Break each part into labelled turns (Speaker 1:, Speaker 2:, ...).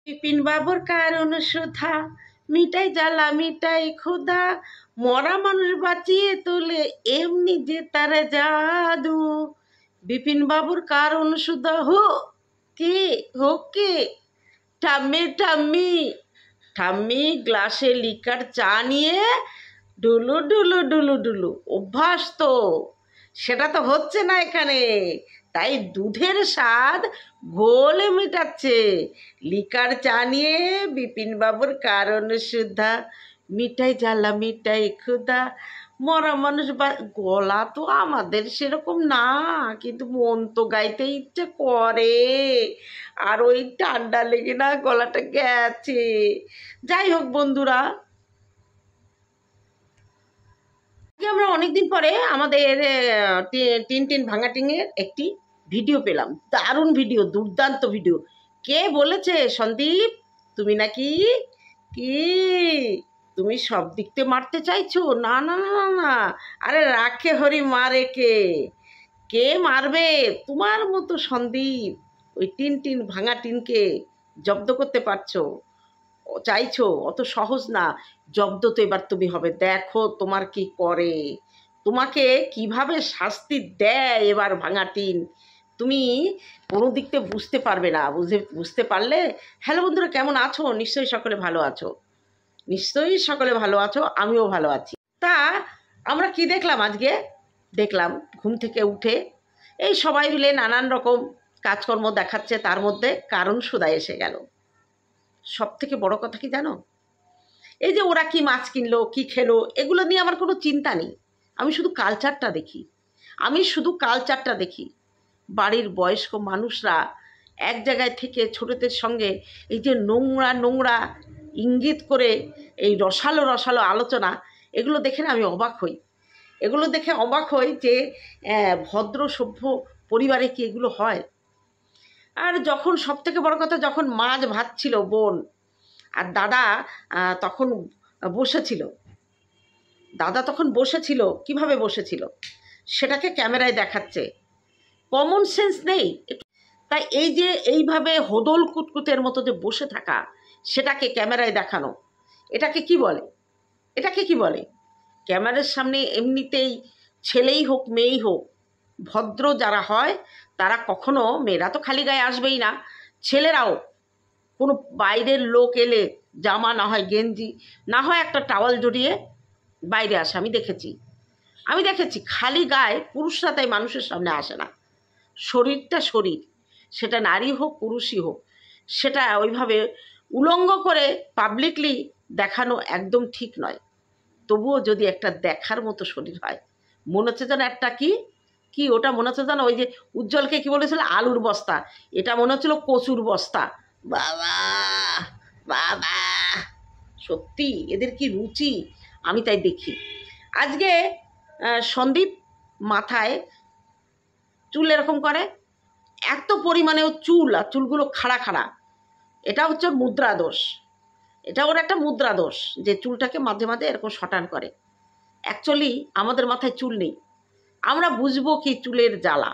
Speaker 1: বিপিন বাবুর কারণ সুধা, মিটাই জ্বালা মিটাই ক্ষুধা, মরা মানুষ বাঁচিয়ে তোলে এমনি যে তার জাদু। বিপিন বাবুর কারণ সুধা হো কে, হো কে? ঠাম্মি ঠাম্মি ঠাম্মি গ্লাসে লিকার চা নিয়ে ডুলু ডুলু ডুলু ডুলু অভ্যাস তো, সেটা তো হচ্ছে না এখানে। তাই দুধের স্বাদ ঘোলে মেটাচ্ছে। লিকার চা নিয়ে বিপিন বাবুর কারণ সুধা, মিঠাই জ্বালা মিঠাই ক্ষুধা, মরা মানুষ গলা তো আমাদের সেরকম না, কিন্তু মন তো গাইতে ইচ্ছে করে। আর ওই ঠান্ডা লেগে না গলাটা গেছে। যাই হোক বন্ধুরা, আমরা অনেকদিন পরে আমাদের টিন টিন ভাঙা টিনের একটি ভিডিও পেলাম। দারুণ ভিডিও, দুর্দান্ত ভিডিও। কে বলেছে? সন্দীপ, তুমি নাকি কি তুমি সব দিকতে মারতে চাইছো? না না না না না, আরে রাখে হরি মারে কে? কে মারবে? তোমার মতো সন্দীপ ওই টিন টিন ভাঙা টিনকে জব্দ করতে পারছো, চাইছো? অত সহজ না। জব্দ তো এবার তুমি হবে, দেখো তোমার কি করে, তোমাকে কিভাবে শাস্তি দেয় এবার ভাঙা টিন। তুমি কোনো দিক থেকে বুঝতে পারবে না, বুঝতে পারলে। হ্যালো বন্ধুরা, কেমন আছো? নিশ্চয়ই সকলে ভালো আছো, নিশ্চয়ই সকলে ভালো আছো, আমিও ভালো আছি। তা আমরা কি দেখলাম আজকে? দেখলাম ঘুম থেকে উঠে এই সবাই মিলে নানান রকম কাজকর্ম দেখাচ্ছে, তার মধ্যে কারণ সুধা এসে গেল। সব থেকে বড় কথা কি জানো? এই যে ওরা কি মাছ কিনলো, কি খেলো, এগুলো নিয়ে আমার কোনো চিন্তা নেই। আমি শুধু কালচারটা দেখি, আমি শুধু কালচারটা দেখি। বাড়ির বয়স্ক মানুষরা এক জায়গায় থেকে ছোটদের সঙ্গে এই যে নোংরা নোংরা ইঙ্গিত করে এই রসালো রসালো আলোচনা, এগুলো দেখে না আমি অবাক হই। এগুলো দেখে অবাক হই যে ভদ্র সভ্য পরিবারে কি এগুলো হয়? আর যখন সব থেকে বড় কথা, যখন মাছ ভাজছিল বোন আর দাদা তখন বসেছিল, দাদা তখন বসেছিল, কিভাবে বসেছিল সেটাকে ক্যামেরায় দেখাচ্ছে। কমন সেন্স নেই। তাই এই যে এইভাবে হোদল কুতকুতের মতো যে বসে থাকা, সেটাকে ক্যামেরায় দেখানো, এটাকে কি বলে? এটাকে কি বলে? ক্যামেরার সামনে এমনিতেই ছেলেই হোক মেয়েই হোক, ভদ্র যারা হয় তারা কখনো, মেয়েরা তো খালি গায়ে আসবেই না, ছেলেরাও কোনো বাইরের লোক এলে জামা না হয় গেঞ্জি না হয় একটা টাওয়াল জড়িয়ে বাইরে আসে। আমি দেখেছি খালি গায়ে পুরুষরা তাই মানুষের সামনে আসে না। শরীরটা শরীর, সেটা নারী হোক পুরুষই হোক, সেটা ওইভাবে উলঙ্গ করে পাবলিকলি দেখানো একদম ঠিক নয়। তবুও যদি একটা দেখার মতো শরীর হয়, মনে হচ্ছে যেন একটা কি কি ওটা মনে হচ্ছে যেন ওই যে উজ্জ্বলকে কি বলেছিল, আলুর বস্তা, এটা মনে হচ্ছিল কচুর বস্তা। বাবা বাবা, সত্যি এদের কি রুচি! আমি তাই দেখি। আজকে সন্দীপ মাথায় চুল এরকম করে, এত পরিমাণেও চুল, আর চুলগুলো খাড়া খাড়া, এটা হচ্ছে ওর মুদ্রা দোষ। এটা ওর একটা মুদ্রা দোষ যে চুলটাকে মাঝে মাঝে এরকম শটান করে। অ্যাকচুয়ালি আমাদের মাথায় চুল নেই, আমরা বুঝবো কি চুলের জ্বালা।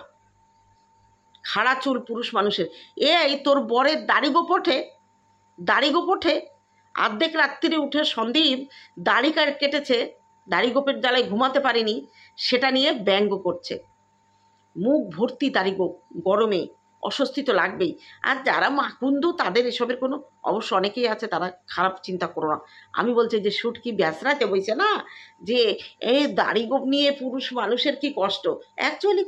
Speaker 1: খাড়া চুল পুরুষ মানুষের। এই তোর বরের দাড়ি গোপঠে অর্ধেক রাত্রিরে উঠে সন্দীপ দাড়ি কেটেছে, দাড়ি গোপের জ্বালায় ঘুমাতে পারেনি, সেটা নিয়ে ব্যঙ্গ করছে। মুখ ভর্তি দাড়ি গোপ, গরমে অস্বস্তি তো লাগবেই। আর যারা মাকুন্দ তাদের এসবের কোনো, অবশ্য অনেকেই আছে, তারা খারাপ চিন্তা করো না। আমি বলছি যে শুটকি ব্যাসরাতে বইছে না, যে এই দাড়ি গোপ নিয়ে পুরুষ মানুষের কি কষ্ট। অ্যাকচুয়ালি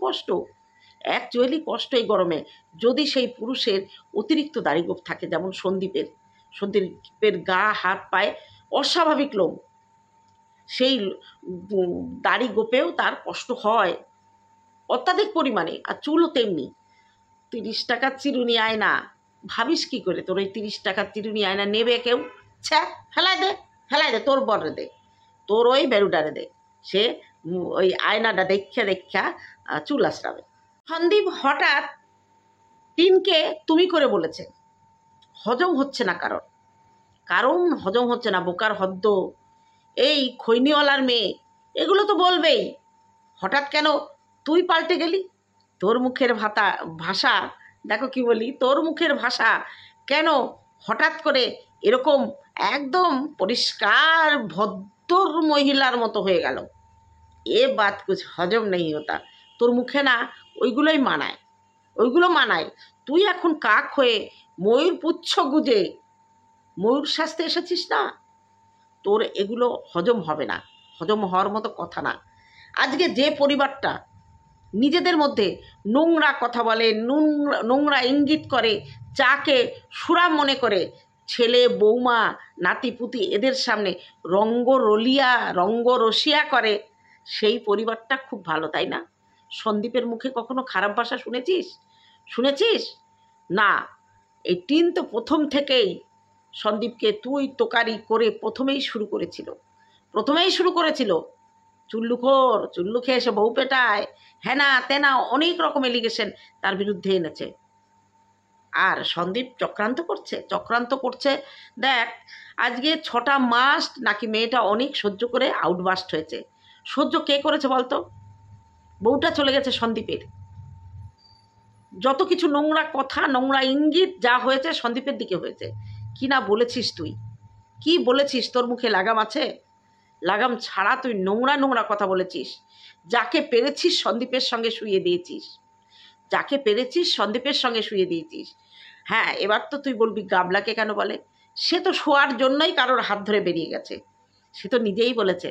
Speaker 1: কষ্ট এই গরমে। যদি সেই পুরুষের অতিরিক্ত দাড়ি গোপ থাকে, যেমন সন্দীপের গা হাত পায়ে অস্বাভাবিক লোম, সেই দাড়ি গোপেও তার কষ্ট হয় অত্যাধিক পরিমাণে। আর চুলও তেমনি। 30 টাকার চিরুনি আয়না, ভাবিস কি করে তোর ওই 30 টাকার চিরুনি আয়না নেবে কেউ? ছ্যা, ফেলাই দে তোর বরে দে, তোর ওই বেরুডারে দে, সে ওই আয়নাটা দেখা চুল আশ্রাবে। সন্দীপ হঠাৎ টিনকে তুমি করে বলেছে, হজম হচ্ছে না, কারণ হজম হচ্ছে না। বোকার হদ্দ, এই খৈনিওয়ালার মেয়ে এগুলো তো বলবেই। হঠাৎ কেন তুই পাল্টে গেলি? তোর মুখের ভাষা, দেখো কি বলি, তোর মুখের ভাষা কেন হঠাৎ করে এরকম একদম পরিষ্কার ভদ্র মহিলার মতো হয়ে গেল। এ বাত কুছ হজম নেই হতা। তোর মুখে না ওইগুলোই মানায়, ওইগুলো মানায়। তুই এখন কাক হয়ে ময়ূর পুচ্ছ গুজে ময়ূর সাজতে এসেছিস না, তোর এগুলো হজম হবে না, হজম হওয়ার মতো কথা না। আজকে যে পরিবারটা নিজেদের মধ্যে নোংরা কথা বলে, নোংরা ইঙ্গিত করে, চাকে সুরা মনে করে, ছেলে বৌমা নাতিপুতি এদের সামনে রঙ্গরসিয়া করে, সেই পরিবারটা খুব ভালো, তাই না? সন্দীপের মুখে কখনো খারাপ ভাষা শুনেছিস না? এই টিন তো প্রথম থেকেই সন্দীপকে তুই তোকারি করে প্রথমেই শুরু করেছিল। চুল্লু খেয়ে এসে বউ পেটায়, হেনা তেনা অনেক রকম এলিগেশন তার বিরুদ্ধে এনেছে। আর সন্দীপ চক্রান্ত করছে। দেখ, আজকে 6টা মাস নাকি মেয়েটা অনেক সহ্য করে আউটবাস্ট হয়েছে। সহ্য কে করেছে বলতো? বউটা চলে গেছে সন্দীপের। যত কিছু নোংরা কথা, নোংরা ইঙ্গিত যা হয়েছে সন্দীপের দিকে হয়েছে। কি না বলেছিস তুই? কি বলেছিস? তোর মুখে লাগাম আছে? লাগাম ছাড়া তুই নোংরা কথা বলেছিস। যাকে পেরেছিস সন্দীপের সঙ্গে শুয়ে দিয়েছিস। হ্যাঁ, এবার তো তুই বলবি গাবলাকে কেন বলে? সে তো শোয়ার জন্যই কারোর হাত ধরে বেরিয়ে গেছে। সে তো নিজেই বলেছে,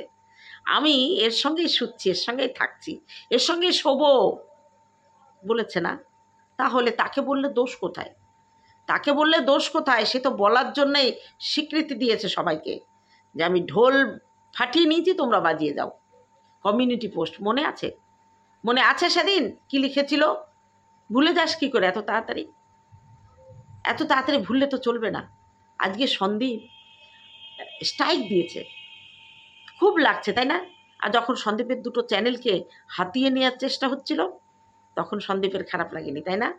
Speaker 1: আমি এর সঙ্গেই শুচ্ছি, এর সঙ্গেই থাকছি, এর সঙ্গেই শোবো, বলেছে না? তাহলে তাকে বললে দোষ কোথায়? সে তো বলার জন্যই স্বীকৃতি দিয়েছে সবাইকে যে আমি ঢোল ফাটিয়ে নিয়েছি, তোমরা বাজিয়ে যাও। কমিউনিটি পোস্ট মনে আছে সেদিন কি লিখেছিল? ভুলে যাস কি করে এত তাড়াতাড়ি ভুললে তো চলবে না। আজকে সন্দীপ স্ট্রাইক দিয়েছে, খুব লাগছে, তাই না? আর যখন সন্দীপের দুটো চ্যানেলকে হাতিয়ে নেওয়ার চেষ্টা হচ্ছিল তখন সন্দীপের খারাপ লাগেনি, তাই না?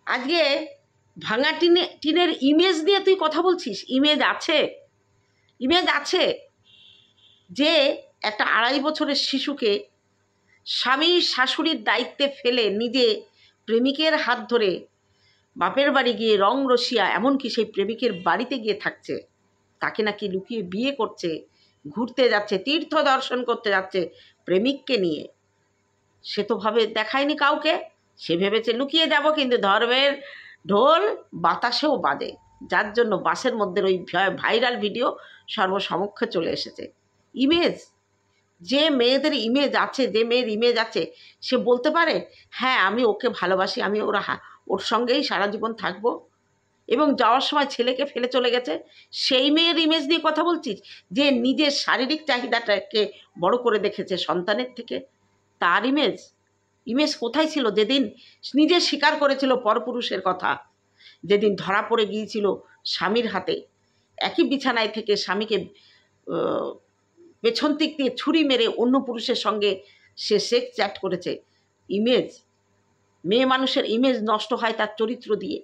Speaker 1: আজকে ভাঙা টিনের ইমেজ নিয়ে তুই কথা বলছিস। ইমেজ আছে যে একটা 2.5 বছরের শিশুকে স্বামী শাশুড়ির দায়িত্বে ফেলে নিজে প্রেমিকের হাত ধরে বাপের বাড়ি গিয়ে রসিয়া, এমনকি সেই প্রেমিকের বাড়িতে গিয়ে থাকছে, তাকে নাকি লুকিয়ে বিয়ে করছে, ঘুরতে যাচ্ছে, তীর্থ দর্শন করতে যাচ্ছে প্রেমিককে নিয়ে। সে তো দেখায়নি কাউকে। সে ভেবেছে লুকিয়ে যাব, কিন্তু ধর্মের ঢোল বাতাসেও বাজে, যার জন্য বাসের মধ্যে ওই ভাইরাল ভিডিও সর্বসমক্ষে চলে এসেছে। যে মেয়ের ইমেজ আছে সে বলতে পারে, হ্যাঁ আমি ওকে ভালোবাসি, আমি ওর সঙ্গেই সারা জীবন থাকবো, এবং যাওয়ার সময় ছেলেকে ফেলে চলে গেছে। সেই মেয়ের ইমেজ নিয়ে কথা বলছিস, যে নিজের শারীরিক চাহিদাটাকে বড় করে দেখেছে সন্তানের থেকে। তার ইমেজ কোথায় ছিল যেদিন নিজে স্বীকার করেছিল পরপুরুষের কথা, যেদিন ধরা পড়ে গিয়েছিল স্বামীর হাতে, একই বিছানায় থেকে স্বামীকে পেছন দিক দিয়ে ছুরি মেরে অন্য পুরুষের সঙ্গে সে সেক্স চ্যাট করেছে। মেয়ে মানুষের ইমেজ নষ্ট হয় তার চরিত্র দিয়ে।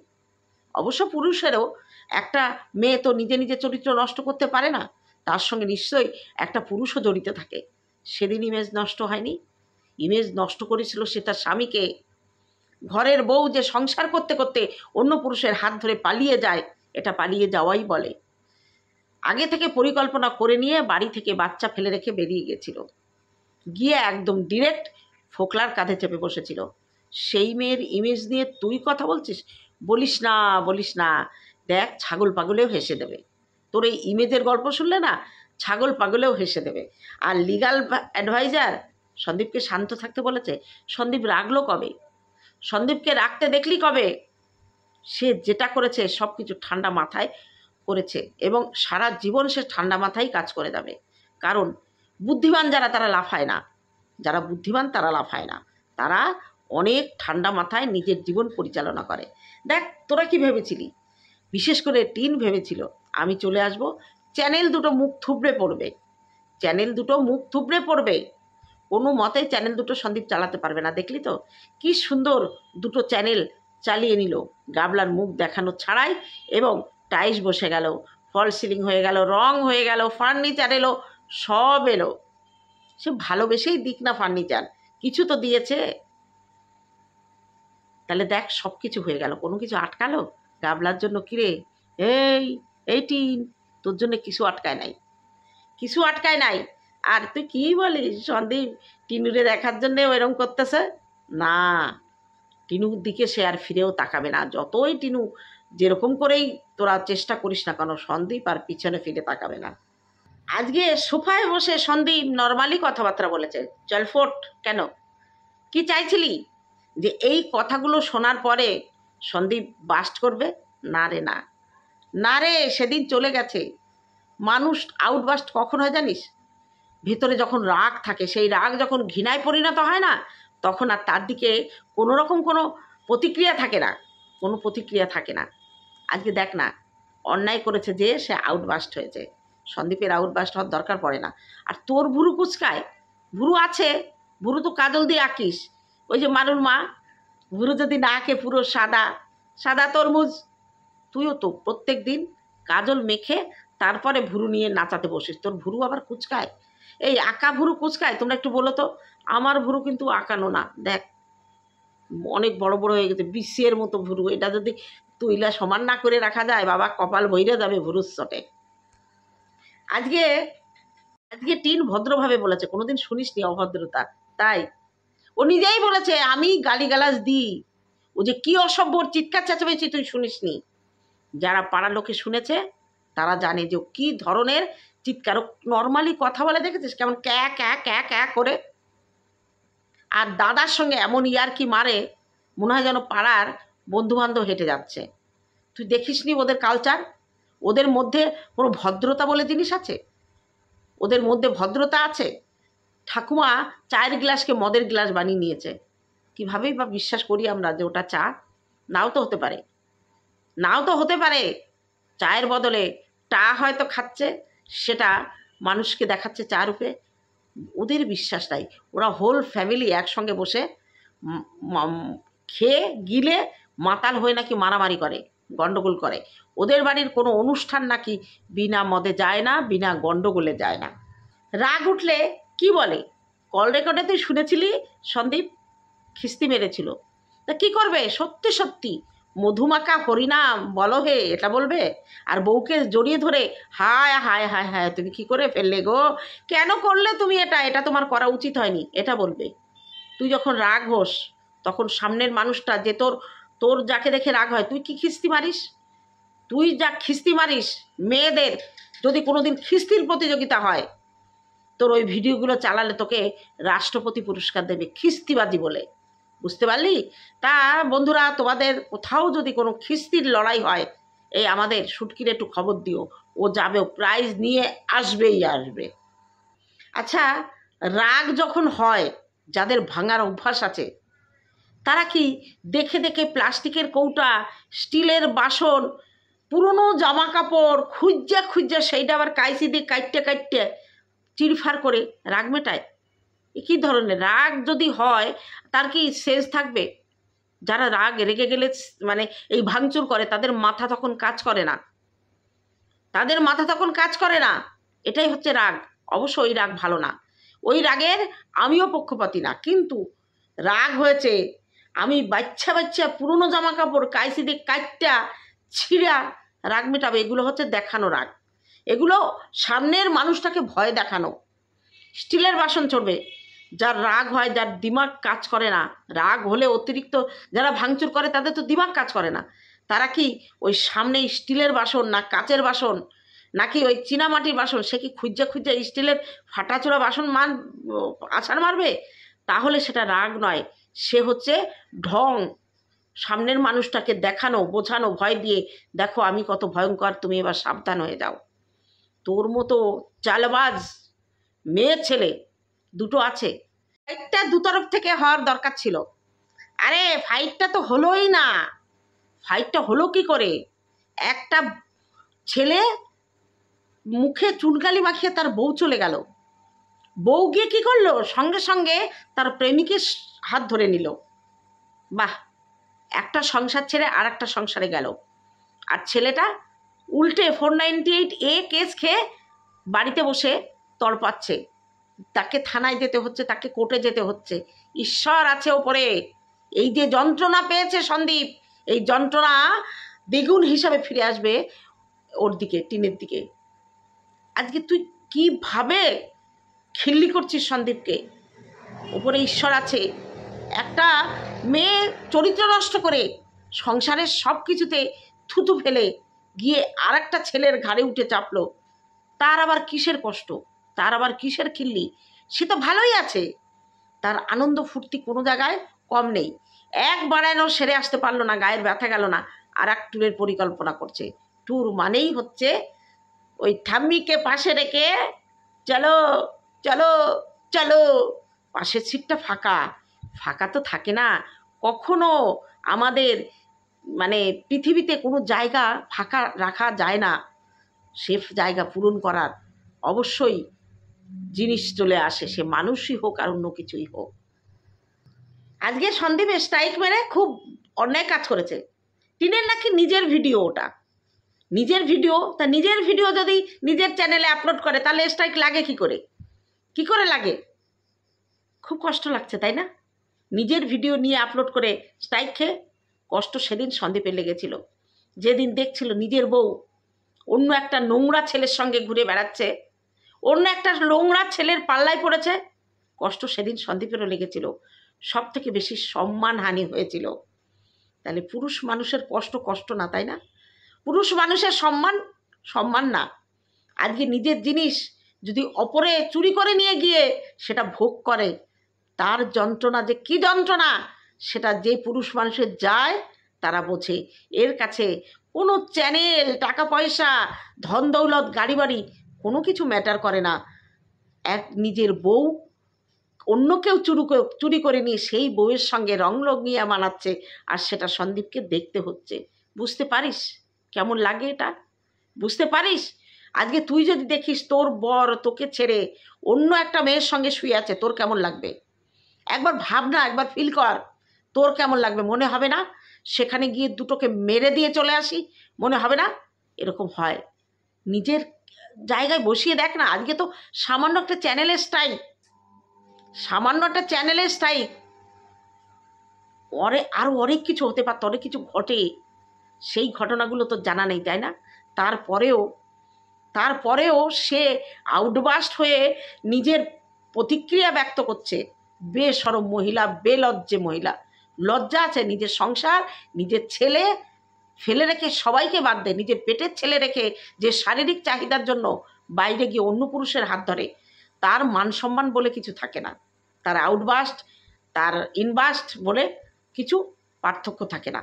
Speaker 1: অবশ্য পুরুষেরও, একটা মেয়ে তো নিজে চরিত্র নষ্ট করতে পারে না, তার সঙ্গে নিশ্চয়ই একটা পুরুষও জড়িত থাকে। সেদিন ইমেজ নষ্ট হয়নি? ইমেজ নষ্ট করেছিল সে তার স্বামীকে। ঘরের বউ যে সংসার করতে করতে অন্য পুরুষের হাত ধরে পালিয়ে যায়, এটা পালিয়ে যাওয়াই বলে। আগে থেকে পরিকল্পনা করে নিয়ে বাড়ি থেকে বাচ্চা ফেলে রেখে বেরিয়ে গেছিল, গিয়ে একদম ডিরেক্ট ফোকলার কাঁধে চেপে বসেছিল। সেই মেয়ের ইমেজ নিয়ে তুই কথা বলিস না। দেখ, ছাগল পাগলেও হেসে দেবে। তোর এই ইমেজের গল্প শুনলে না, ছাগল পাগলেও হেসে দেবে। আর লিগাল অ্যাডভাইজার সন্দীপকে শান্ত থাকতে বলেছে। সন্দীপ রাখলো কবে? সন্দীপকে রাখতে দেখলি কবে? সে যেটা করেছে সব কিছু ঠান্ডা মাথায় করেছে, এবং সারা জীবন সে ঠান্ডা মাথায় কাজ করে যাবে। কারণ বুদ্ধিমান তারা লাফায় না, যারা বুদ্ধিমান তারা লাফায় না, তারা অনেক ঠান্ডা মাথায় নিজের জীবন পরিচালনা করে। দেখ, তোরা কি ভেবেছিলি? বিশেষ করে টিন ভেবেছিল আমি চলে আসব, চ্যানেল দুটো মুখ থুবড়ে পড়বে, কোনো মতেই চ্যানেল দুটো সন্দীপ চালাতে পারবে না। দেখলি তো কি সুন্দর দুটো চ্যানেল চালিয়ে নিল, গাবলার মুখ দেখানো ছাড়াই, এবং টাইলস বসে গেল, ফল সিলিং হয়ে গেল, রং হয়ে গেল, ফার্নিচার এলো, সব এলো। সে ভালোবেসেই দিক না ফার্নিচার, কিছু তো দিয়েছে। তাহলে দেখ, সব কিছু হয়ে গেল, কোনো কিছু আটকালো গাবলার জন্য? কিরে এই এই টিন, তোর জন্য কিছু আটকায় নাই, কিছু আটকায় নাই। আর তুই কি বলিস সন্দীপ টিনুরে দেখার জন্য ওইরকম করতেছে? না, টিনুর দিকে সে আর ফিরেও তাকাবে না। যতই টিনু যেরকম করেই তোরা চেষ্টা করিস না কেন, সন্দীপ আর পিছনে ফিরে তাকাবে না। আজকে সোফায় বসে সন্দীপ নর্মালি কথাবার্তা বলেছে। চল ফোট, কেন, কি চাইছিলি? যে এই কথাগুলো শোনার পরে সন্দীপ বাস্ট করবে? না রে না, না রে, সেদিন চলে গেছে। মানুষ আউটবাস্ট কখন হয় জানিস? ভিতরে যখন রাগ থাকে, সেই রাগ যখন ঘৃণায় পরিণত হয় না, তখন আর তার দিকে কোনো রকম কোনো প্রতিক্রিয়া থাকে না, কোনো প্রতিক্রিয়া থাকে না। আজকে দেখ না, অন্যায় করেছে যে সে আউটবাস্ট হয়েছে। সন্দীপের আউটবাস্ট হওয়ার দরকার পড়ে না। আর তোর ভুরু কুচকায়, ভুরু আছে, ভুরু তো কাজল দিয়ে আঁকিস। ওই যে মানুর মা, ভুরু যদি না আঁকে পুরো সাদা সাদা তরমুজ, তুইও তো প্রত্যেক দিন কাজল মেখে তারপরে ভুরু নিয়ে নাচাতে বসিস, তোর ভুরু আবার কুচকায়। এই আঁকা ভুরু কুচকায়? তোমরা একটু বলো তো। আমার ভুরু কিন্তু আঁকানো না, দেখ অনেক বড় বড় হয়ে গেছে, বিশ্বের মতো ভুরু। এটা যদি তুইলা সমান না করে রাখা যায়, বাবা কপাল বইরে যাবে ভুরুর চটে। আজকে আজকে টিন ভদ্রভাবে বলেছে, কোনোদিন শুনিসনি অভদ্রতা, তাই ও নিজেই বলেছে আমি গালিগালাজ দিই। ও যে কি অসভ্যর চিৎকার চেঁচামেচি তুই শুনিসনি। যারা পাড়ার লোকে শুনেছে তারা জানে যে কি ধরনের চিৎকার। নর্মালি কথা বলে দেখেছিস কেমন ক্যা ক্যা ক্যা ক্যা করে? আর দাদার সঙ্গে এমন ইয়ার্কি মারে, মনে হয় যেন পাড়ার বন্ধুবান্ধব হেঁটে যাচ্ছে। তুই দেখিসনি ওদের কালচার? ওদের মধ্যে কোনো ভদ্রতা বলে জিনিস আছে? ওদের মধ্যে ভদ্রতা আছে? ঠাকুমা চায়ের গ্লাসকে মদের গ্লাস বানিয়ে নিয়েছে। কীভাবেই বা বিশ্বাস করি আমরা যে ওটা চা? নাও তো হতে পারে, নাও তো হতে পারে। চায়ের বদলে টা হয়তো খাচ্ছে, সেটা মানুষকে দেখাচ্ছে চা রূপে। ওদের বিশ্বাস নাই। ওরা হোল ফ্যামিলি একসঙ্গে বসে খেয়ে গিলে মাতাল হয়ে নাকি মারামারি করে, গণ্ডগোল করে। ওদের বাড়ির কোনো অনুষ্ঠান নাকি বিনা মদে যায় না, বিনা গণ্ডগোলে যায় না। রাগ উঠলে কি বলে? কল রেকর্ডে তুই শুনেছিলি সন্দীপ খিস্তি মেরেছিল। তা কী করবে? সত্যি সত্যি মধুমাখা হরিনাম বলো হে, এটা বলবে? আর বউকে জড়িয়ে ধরে হায় হায় হায় হায় তুমি কি করে ফেললে গো, কেন করলে তুমি এটা, এটা তোমার করা উচিত হয়নি, এটা বলবে। তুই যখন রাগ হোস তখন সামনের মানুষটা যে তোর তোর যাকে দেখে রাগ হয়, তুই কি খিস্তি মারিস? তুই যা খিস্তি মারিস, মেয়েদের যদি কোনোদিন খিস্তির প্রতিযোগিতা হয়, তোর ওই ভিডিওগুলো চালালে তোকে রাষ্ট্রপতি পুরস্কার দেবে খিস্তিবাজি বলে। বুঝতে পারলি? তা বন্ধুরা, তোমাদের কোথাও যদি কোনো খিস্তির লড়াই হয়, এই আমাদের শুটকির একটু খবর দিও, ও যাবে, প্রাইজ নিয়ে আসবেই আসবে। আচ্ছা, রাগ যখন হয়, যাদের ভাঙার অভ্যাস আছে, তারা কি দেখে দেখে প্লাস্টিকের কৌটা, স্টিলের বাসন, পুরনো জামা কাপড় খুঁজা খুঁজা সেইটা আবার কাইসি দিয়ে কাটতে কাটতে চিরফার করে রাগ মেটায়? কী ধরনের রাগ যদি হয়, তার কি শেষ থাকবে? যারা রাগ রেগে গেলে মানে এই ভাঙচুর করে, তাদের মাথা তখন কাজ করে না, তাদের মাথা তখন কাজ করে না। এটাই হচ্ছে রাগ। অবশ্য ওই রাগ ভালো না, ওই রাগের আমিও পক্ষপাতী না, কিন্তু রাগ হয়েছে, আমি বাচ্চা বাচ্চা পুরনো জামা কাপড় কাইসি দিয়ে কাটটা ছিঁড়া রাগ মেটাবে, এগুলো হচ্ছে দেখানো রাগ। এগুলো সামনের মানুষটাকে ভয় দেখানো। স্টিলের বাসন চড়বে, যার রাগ হয়, যার দিমাগ কাজ করে না, রাগ হলে অতিরিক্ত যারা ভাঙচুর করে তাদের তো দিমাগ কাজ করে না, তারা কি ওই সামনে স্টিলের বাসন না কাচের বাসন নাকি ওই চীনামাটির বাসন, সে কি খুঁজা খুঁজা স্টিলের ফাটাচোরা বাসন আছাড় মারবে? তাহলে সেটা রাগ নয়, সে হচ্ছে ঢং। সামনের মানুষটাকে দেখানো, বোঝানো, ভয় দিয়ে, দেখো আমি কত ভয়ঙ্কর, তুমি এবার সাবধান হয়ে যাও। তোর মতো চালবাজ মেয়ে ছেলে দুটো আছে, ফাইটটা দুতরফ থেকে হওয়ার দরকার ছিল। আরে ফাইটটা তো হলোই না। ফাইটটা হলো কি করে? একটা ছেলে মুখে চুনকালি মাখিয়ে তার বউ চলে গেল, বউ গিয়ে কী করলো, সঙ্গে সঙ্গে তার প্রেমিকের হাত ধরে নিল। বাহ, একটা সংসার ছেড়ে আর একটা সংসারে গেল। আর ছেলেটা উল্টে 498A কেস খেয়ে বাড়িতে বসে তড়পাচ্ছে। তাকে থানায় যেতে হচ্ছে, তাকে কোর্টে যেতে হচ্ছে। ঈশ্বর আছে ওপরে। এই যে যন্ত্রণা পেয়েছে সন্দীপ, এই যন্ত্রণা দ্বিগুণ হিসাবে ফিরে আসবে ওর দিকে, টিনের দিকে। আজকে তুই কিভাবে খিল্লি করছিস সন্দীপকে? ওপরে ঈশ্বর আছে। একটা মেয়ে চরিত্র নষ্ট করে সংসারের সব কিছুতে থুতু ফেলে গিয়ে আর একটা ছেলের ঘাড়ে উঠে চাপলো, তার আবার কিসের কষ্ট, তার আবার কিসের খিল্লি? সে তো ভালোই আছে, তার আনন্দ ফুর্তি কোনো জায়গায় কম নেই। একবার এনো সেরে আসতে পারলো না, গায়ের ব্যথা গেল না, আর এক ট্যুরের পরিকল্পনা করছে। ট্যুর মানেই হচ্ছে ওই ঠাম্মিকে পাশে রেখে চলো চলো চলো। পাশের সিটটা ফাঁকা, ফাঁকা তো থাকে না কখনো। আমাদের মানে পৃথিবীতে কোনো জায়গা ফাঁকা রাখা যায় না, সে জায়গা পূরণ করার অবশ্যই জিনিস চলে আসে, সে মানুষই হোক আর অন্য কিছুই হোক। আজকে সন্দীপ স্ট্রাইক মেরে খুব অন্যায় কাজ করেছে। টিনের নাকি নিজের ভিডিও, ওটা নিজের ভিডিও, তা নিজের ভিডিও যদি নিজের চ্যানেলে আপলোড করে তাহলে স্ট্রাইক লাগে কি করে? কি করে লাগে? খুব কষ্ট লাগছে তাই না? নিজের ভিডিও নিয়ে আপলোড করে স্ট্রাইক খেয়ে কষ্ট সেদিন সন্দীপের লেগেছিল, যেদিন দেখছিল নিজের বউ অন্য একটা নোংরা ছেলের সঙ্গে ঘুরে বেড়াচ্ছে, অন্য একটা নোংরা ছেলের পাল্লায় পড়েছে। কষ্ট সেদিন সন্দীপেরও লেগেছিল, সব থেকে বেশি সম্মানহানি হয়েছিল। তাহলে পুরুষ মানুষের কষ্ট কষ্ট না, তাই না? পুরুষ মানুষের সম্মান সম্মান না। আজকে নিজের জিনিস যদি অপরে চুরি করে নিয়ে গিয়ে সেটা ভোগ করে, তার যন্ত্রণা যে কি যন্ত্রণা সেটা যে পুরুষ মানুষের যায় তারা বোঝে। এর কাছে কোনো চ্যানেল, টাকা পয়সা, ধন দৌলত, গাড়ি বাড়ি কোনো কিছু ম্যাটার করে না। এক নিজের বউ অন্য কেউ চুরি করে নিয়ে সেই বউয়ের সঙ্গে রং লাগিয়ে মানাচ্ছে, আর সেটা সন্দীপকে দেখতে হচ্ছে। বুঝতে পারিস কেমন লাগে এটা? বুঝতে পারিস? আজকে তুই যদি দেখিস তোর বর তোকে ছেড়ে অন্য একটা মেয়ের সঙ্গে শুয়ে আছে, তোর কেমন লাগবে? একবার ভাব না, একবার ফিল কর, তোর কেমন লাগবে? মনে হবে না সেখানে গিয়ে দুটোকে মেরে দিয়ে চলে আসি? মনে হবে না? এরকম হয়। নিজের জায়গায় বসিয়ে দেখ না। আজকে তো সামান্য একটা চ্যানেলের স্ট্রাইক, সামান্য একটা চ্যানেলের স্ট্রাইক, আরও অনেক কিছু হতে পারত, অনেক কিছু ঘটে, সেই ঘটনাগুলো তো জানা নেই, তাই না? তারপরেও সে আউটবাস্ট হয়ে নিজের প্রতিক্রিয়া ব্যক্ত করছে। বেশরম মহিলা, বেলজ্জে মহিলা। লজ্জা আছে? নিজের সংসার, নিজের ছেলে ফেলে রেখে, সবাইকে বাদ দে, নিজের পেটের ছেলে রেখে যে শারীরিক চাহিদার জন্য বাইরে গিয়ে অন্য পুরুষের হাত ধরে, তার মান সম্মান বলে কিছু থাকে না। তার আউটবাস্ট, তার ইনবাস্ট বলে কিছু পার্থক্য থাকে না।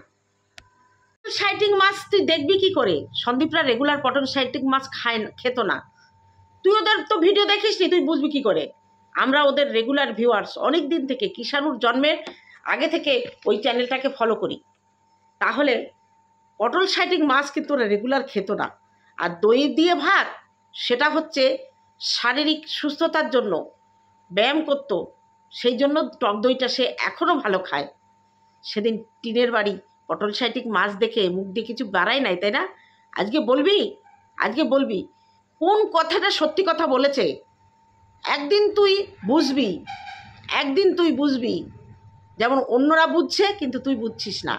Speaker 1: সাইটিং মাছ তুই দেখবি কি করে? সন্দীপরা রেগুলার পটল সাইটিং মাছ খেত না। তুই ওদের তো ভিডিও দেখিস নি, তুই বুঝবি কি করে? আমরা ওদের রেগুলার ভিউয়ার্স, অনেক দিন থেকে, কিষাণুর জন্মের আগে থেকে ওই চ্যানেলটাকে ফলো করি। তাহলে পটল সাইটিং মাছ কিন্তু ওরা রেগুলার খেত না। আর দই দিয়ে ভাত, সেটা হচ্ছে শারীরিক সুস্থতার জন্য, ব্যায়াম করতো, সেই জন্য টক দইটা সে এখনও ভালো খায়। সেদিন টিনের বাড়ি পটল সাইটিং মাছ দেখে মুখ দিয়ে কিছু বাড়ায় নাই, তাই না? আজকে বলবি কোন কথাটা সত্যি কথা বলেছে। একদিন তুই বুঝবি, যেমন অন্যরা বুঝছে কিন্তু তুই বুঝছিস না।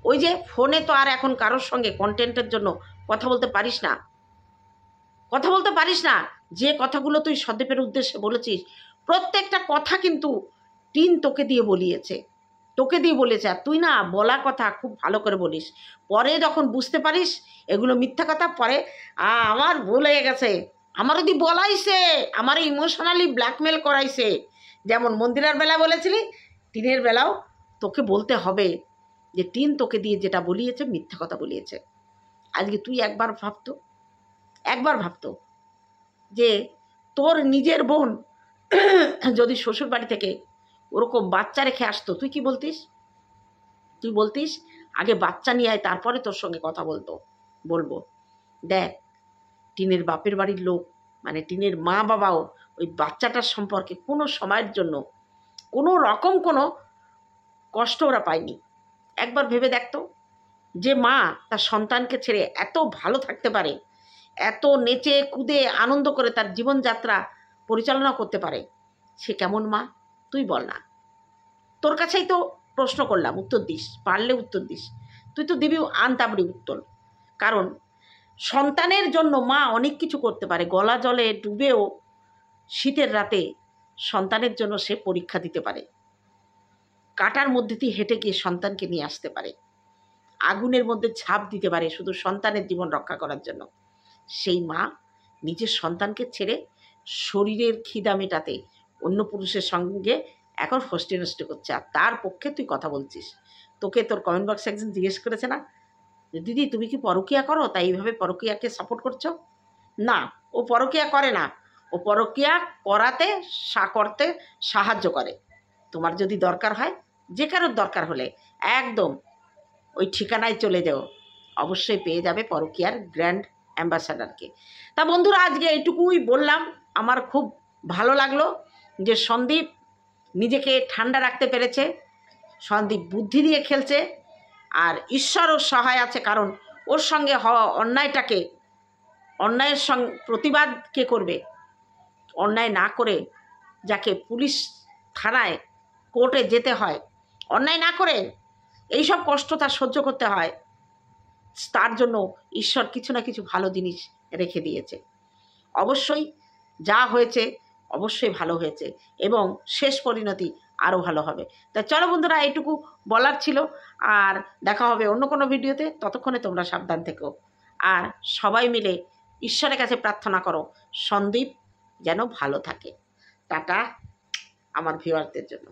Speaker 1: ওই যে ফোনে তো আর এখন কারোর সঙ্গে কন্টেন্টের জন্য কথা বলতে পারিস না। যে কথাগুলো তুই সন্দীপের উদ্দেশ্যে বলেছিস, প্রত্যেকটা কথা কিন্তু টিন তোকে দিয়ে বলেছে। আর তুই না বলা কথা খুব ভালো করে বলিস। পরে যখন বুঝতে পারিস এগুলো মিথ্যা কথা, পরে আমার ভুল হয়ে গেছে, আমার যদি বলাইছে, আমার ইমোশনালি ব্ল্যাকমেল করাইছে। যেমন মন্দিরার বেলা বলেছিলি, টিনের বেলাও তোকে বলতে হবে যে টিন তোকে দিয়ে যেটা বলিয়েছে মিথ্যা কথা বলিয়েছে। আজকে তুই একবার ভাবতো যে তোর নিজের বোন যদি শ্বশুর বাড়ি থেকে ওরকম বাচ্চা রেখে আসতো, তুই কি বলতিস? তুই বলতিস আগে বাচ্চা নিয়ে আয়, তারপরে তোর সঙ্গে কথা বলবো। দেখ, টিনের বাপের বাড়ির লোক, মানে টিনের মা বাবাও ওই বাচ্চাটার সম্পর্কে কোনো সময়ের জন্য কোনো রকম কোনো কষ্ট ওরা পায়নি। একবার ভেবে দেখতো, যে মা তার সন্তানকে ছেড়ে এত ভালো থাকতে পারে, এত নেচে কুদে আনন্দ করে তার জীবনযাত্রা পরিচালনা করতে পারে, সে কেমন মা? তুই বল না। তোর কাছেই তো প্রশ্ন করলাম, উত্তর দিস, পারলে উত্তর দিস। তুই তো দিবি আনতাবড়ি উত্তর। কারণ সন্তানের জন্য মা অনেক কিছু করতে পারে, গলা জলে ডুবেও শীতের রাতে সন্তানের জন্য সে পরীক্ষা দিতে পারে, কাটার মধ্যে দিয়ে হেঁটে গিয়ে সন্তানকে নিয়ে আসতে পারে, আগুনের মধ্যে ঝাঁপ দিতে পারে শুধু সন্তানের জীবন রক্ষা করার জন্য। সেই মা নিজের সন্তানকে ছেড়ে শরীরের খিদা মেটাতে অন্য পুরুষের সঙ্গে এখন ফষ্টি নষ্টি করছে, আর তার পক্ষে তুই কথা বলছিস। তোকে তোর কমেন্ট বক্সে একজন জিজ্ঞেস করেছে না, দিদি তুমি কি পরকীয়া করো তাই এইভাবে পরকীয়াকে সাপোর্ট করছো? না, ও পরকীয়া করে না, ও পরকীয়া করতে সাহায্য করে। তোমার যদি দরকার হয়, যে কারোর দরকার হলে একদম ওই ঠিকানায় চলে যাও, অবশ্যই পেয়ে যাবে পরকীয়ার গ্র্যান্ড অ্যাম্বাসাডারকে। তা বন্ধুরা, আজকে এইটুকুই বললাম। আমার খুব ভালো লাগলো যে সন্দীপ নিজেকে ঠান্ডা রাখতে পেরেছে, সন্দীপ বুদ্ধি দিয়ে খেলছে, আর ঈশ্বর ওর সহায় আছে, কারণ ওর সঙ্গে হওয়া অন্যায়ের সঙ্গে প্রতিবাদ কে করবে? অন্যায় না করে যাকে পুলিশ থানায় কোর্টে যেতে হয়, অন্যায় না করে এইসব কষ্ট তার সহ্য করতে হয়, তার জন্য ঈশ্বর কিছু না কিছু ভালো জিনিস রেখে দিয়েছে। অবশ্যই যা হয়েছে অবশ্যই ভালো হয়েছে, এবং শেষ পরিণতি আরও ভালো হবে। তা চলো বন্ধুরা, এইটুকু বলার ছিল, আর দেখা হবে অন্য কোনো ভিডিওতে। ততক্ষণে তোমরা সাবধান থেকো, আর সবাই মিলে ঈশ্বরের কাছে প্রার্থনা করো সন্দীপ যেন ভালো থাকে। টাটা আমার ভিউয়ারদের জন্য।